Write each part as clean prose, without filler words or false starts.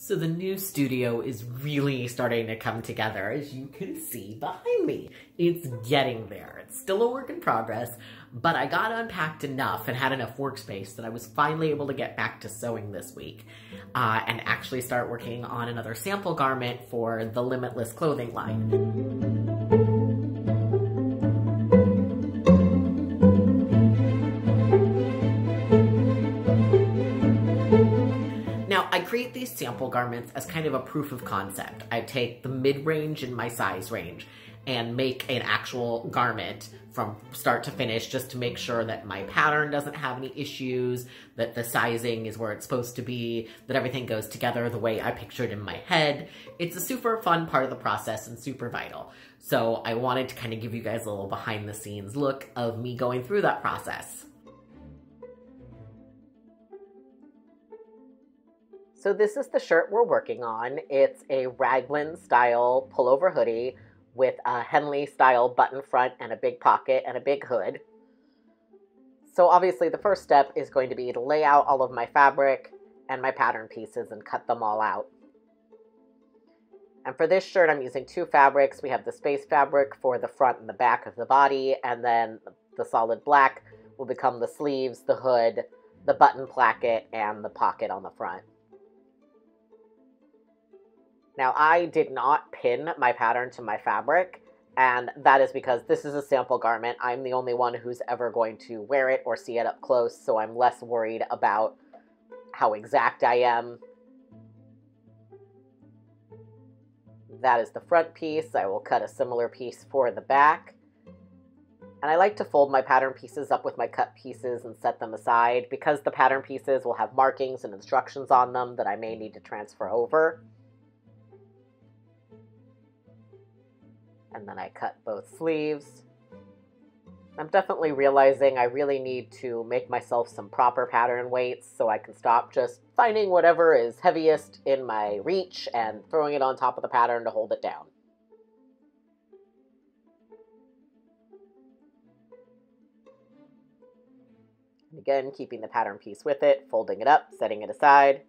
So the new studio is really starting to come together, as you can see behind me. It's getting there. It's still a work in progress, but I got unpacked enough and had enough workspace that I was finally able to get back to sewing this week and actually start working on another sample garment for the Limitless clothing line. Now, I create these sample garments as kind of a proof of concept. I take the mid-range in my size range and make an actual garment from start to finish just to make sure that my pattern doesn't have any issues, that the sizing is where it's supposed to be, that everything goes together the way I pictured in my head. It's a super fun part of the process and super vital. So I wanted to kind of give you guys a little behind the scenes look of me going through that process. So this is the shirt we're working on. It's a raglan-style pullover hoodie with a Henley-style button front and a big pocket and a big hood. So obviously the first step is going to be to lay out all of my fabric and my pattern pieces and cut them all out. And for this shirt, I'm using two fabrics. We have the space fabric for the front and the back of the body, and then the solid black will become the sleeves, the hood, the button placket, and the pocket on the front. Now, I did not pin my pattern to my fabric, and that is because this is a sample garment. I'm the only one who's ever going to wear it or see it up close, so I'm less worried about how exact I am. That is the front piece. I will cut a similar piece for the back. And I like to fold my pattern pieces up with my cut pieces and set them aside because the pattern pieces will have markings and instructions on them that I may need to transfer over. And then I cut both sleeves. I'm definitely realizing I really need to make myself some proper pattern weights so I can stop just finding whatever is heaviest in my reach and throwing it on top of the pattern to hold it down. And again, keeping the pattern piece with it, folding it up, setting it aside.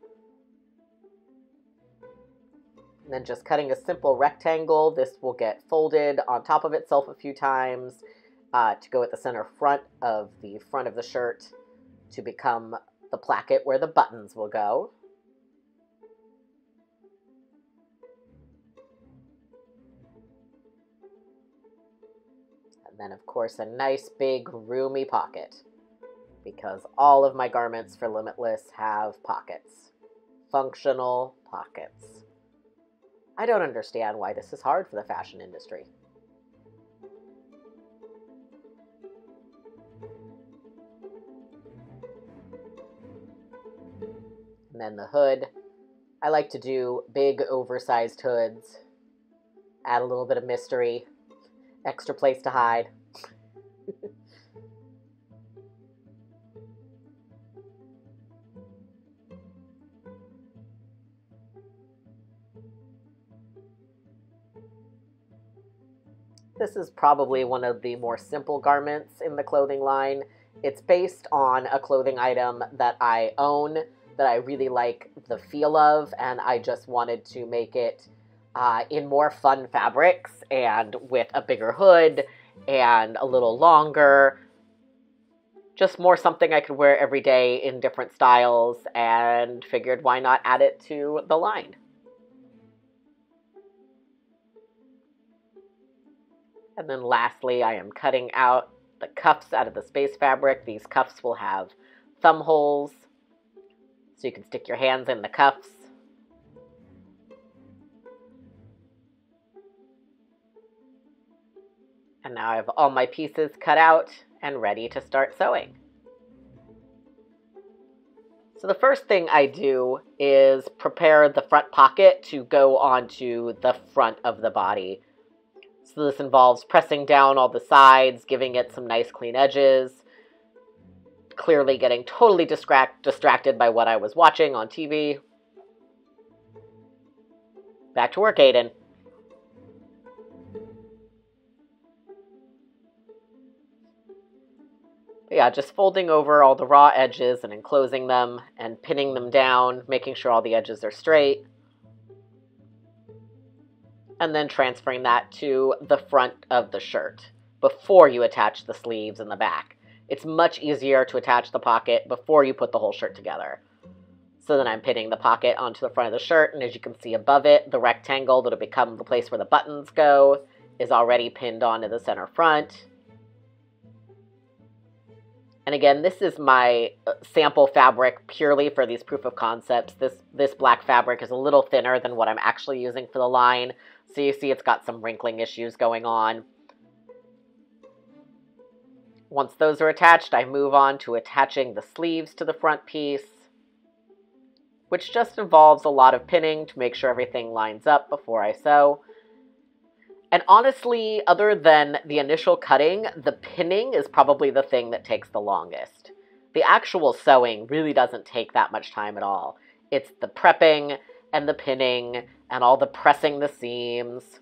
And then just cutting a simple rectangle. This will get folded on top of itself a few times to go at the center front of the shirt to become the placket where the buttons will go. And then, of course, a nice big roomy pocket because all of my garments for Limitless have pockets. Functional pockets. I don't understand why this is hard for the fashion industry. And then the hood. I like to do big oversized hoods. Add a little bit of mystery. Extra place to hide. This is probably one of the more simple garments in the clothing line. It's based on a clothing item that I own, that I really like the feel of, and I just wanted to make it in more fun fabrics and with a bigger hood and a little longer. Just more something I could wear every day in different styles, and figured why not add it to the line. And then lastly, I am cutting out the cuffs out of the space fabric. These cuffs will have thumb holes, so you can stick your hands in the cuffs. And now I have all my pieces cut out and ready to start sewing. So the first thing I do is prepare the front pocket to go onto the front of the body. So this involves pressing down all the sides, giving it some nice clean edges, clearly getting totally distracted by what I was watching on TV. Back to work, Aiden. But yeah, just folding over all the raw edges and enclosing them and pinning them down, making sure all the edges are straight. and then transferring that to the front of the shirt before you attach the sleeves and the back. It's much easier to attach the pocket before you put the whole shirt together. So then I'm pinning the pocket onto the front of the shirt, and as you can see above it, the rectangle that'll become the place where the buttons go is already pinned onto the center front. And again, this is my sample fabric purely for these proof of concepts. This black fabric is a little thinner than what I'm actually using for the line. So you see it's got some wrinkling issues going on. Once those are attached, I move on to attaching the sleeves to the front piece, which just involves a lot of pinning to make sure everything lines up before I sew. And honestly, other than the initial cutting, the pinning is probably the thing that takes the longest. The actual sewing really doesn't take that much time at all. It's the prepping and the pinning and all the pressing the seams.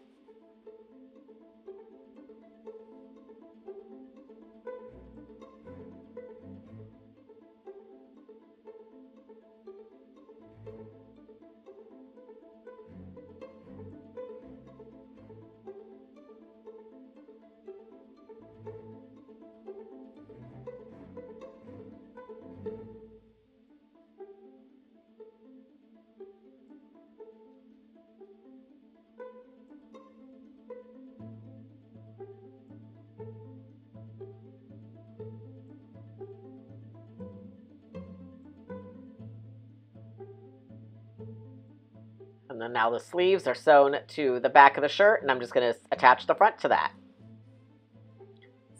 And then now the sleeves are sewn to the back of the shirt, and I'm just going to attach the front to that.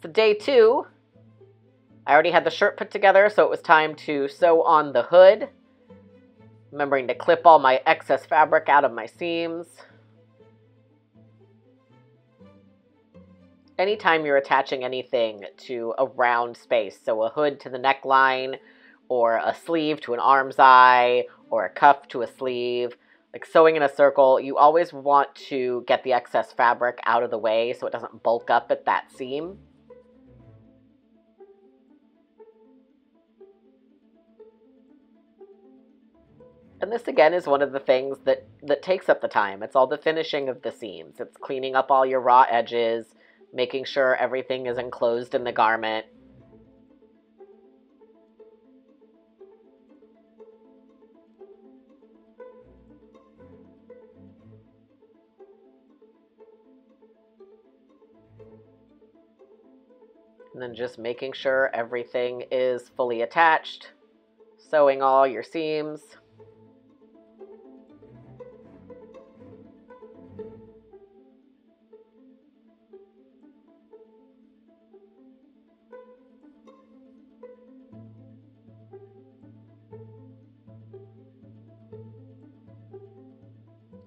So day 2, I already had the shirt put together, so it was time to sew on the hood. Remembering to clip all my excess fabric out of my seams. Anytime you're attaching anything to a round space, so a hood to the neckline, or a sleeve to an arm's eye, or a cuff to a sleeve, like sewing in a circle, you always want to get the excess fabric out of the way so it doesn't bulk up at that seam. And this again is one of the things that takes up the time. It's all the finishing of the seams. It's cleaning up all your raw edges, making sure everything is enclosed in the garment. And then just making sure everything is fully attached, sewing all your seams.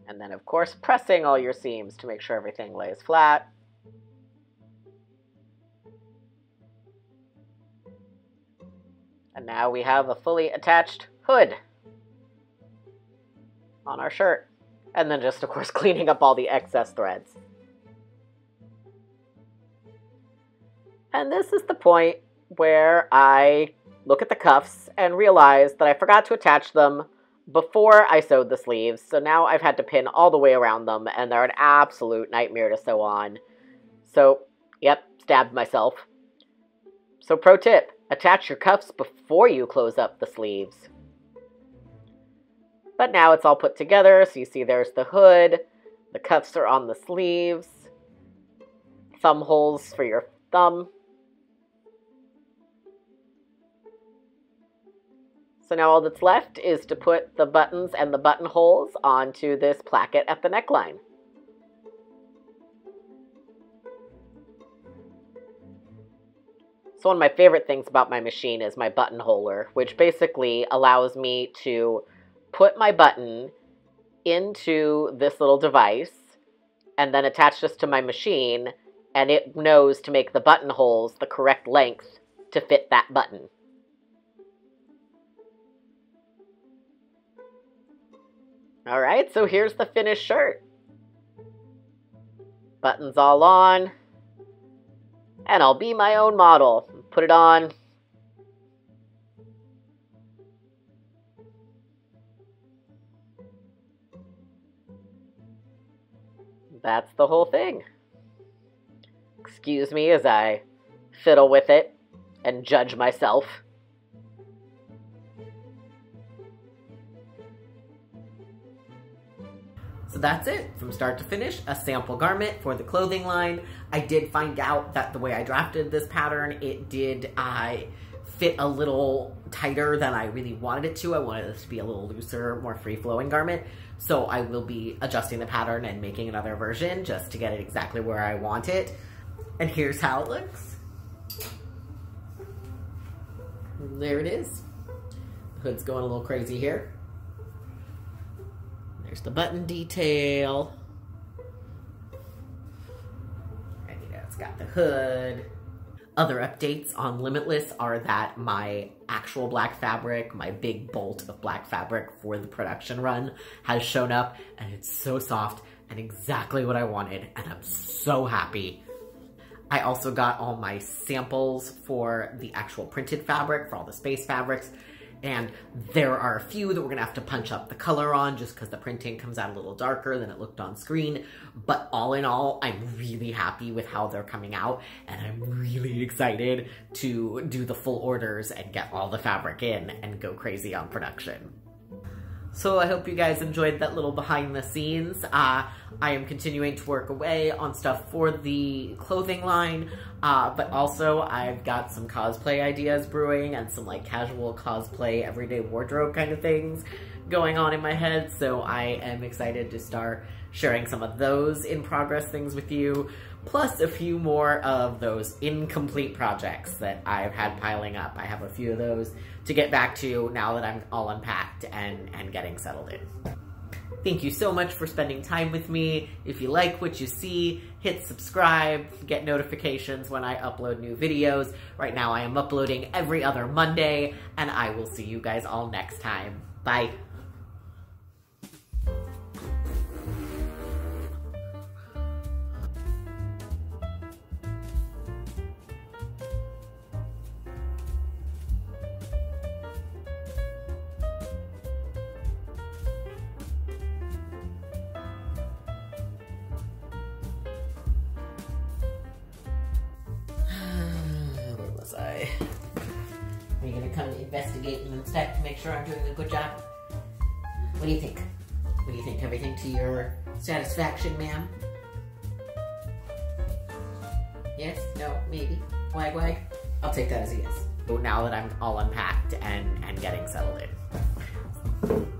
And then, of course, pressing all your seams to make sure everything lays flat. And now we have a fully attached hood on our shirt. And then just, of course, cleaning up all the excess threads. And this is the point where I look at the cuffs and realize that I forgot to attach them before I sewed the sleeves. So now I've had to pin all the way around them, and they're an absolute nightmare to sew on. So, yep, stabbed myself. So pro tip, attach your cuffs before you close up the sleeves. But now it's all put together, so you see there's the hood, the cuffs are on the sleeves, thumb holes for your thumb. So now all that's left is to put the buttons and the buttonholes onto this placket at the neckline. So one of my favorite things about my machine is my buttonholer, which basically allows me to put my button into this little device and then attach this to my machine, and it knows to make the buttonholes the correct length to fit that button. All right, so here's the finished shirt. Buttons all on. And I'll be my own model. Put it on. that's the whole thing. Excuse me as I fiddle with it and judge myself. So that's it, from start to finish, a sample garment for the clothing line. I did find out that the way I drafted this pattern, it did fit a little tighter than I really wanted it to. I wanted this to be a little looser, more free-flowing garment. So I will be adjusting the pattern and making another version just to get it exactly where I want it. And here's how it looks. There it is. The hood's going a little crazy here. There's the button detail. And you know, it's got the hood. Other updates on Limitless are that my actual black fabric, my big bolt of black fabric for the production run, has shown up, and it's so soft and exactly what I wanted, and I'm so happy. I also got all my samples for the actual printed fabric, for all the space fabrics, and there are a few that we're gonna have to punch up the color on just because the printing comes out a little darker than it looked on screen. But all in all, I'm really happy with how they're coming out, and I'm really excited to do the full orders and get all the fabric in and go crazy on production. So I hope you guys enjoyed that little behind the scenes. I am continuing to work away on stuff for the clothing line, but also I've got some cosplay ideas brewing and some like casual cosplay everyday wardrobe kind of things going on in my head. So I am excited to start sharing some of those in progress things with you, plus a few more of those incomplete projects that I've had piling up. I have a few of those to get back to now that I'm all unpacked and getting settled in. Thank you so much for spending time with me. If you like what you see, hit subscribe, get notifications when I upload new videos. Right now I am uploading every other Monday, and I will see you guys all next time. Bye. Are you gonna come investigate and inspect to make sure I'm doing a good job? What do you think? What do you think? Everything to your satisfaction, ma'am? Yes? No? Maybe? Wag wag? I'll take that as a yes. So now that I'm all unpacked and getting settled in.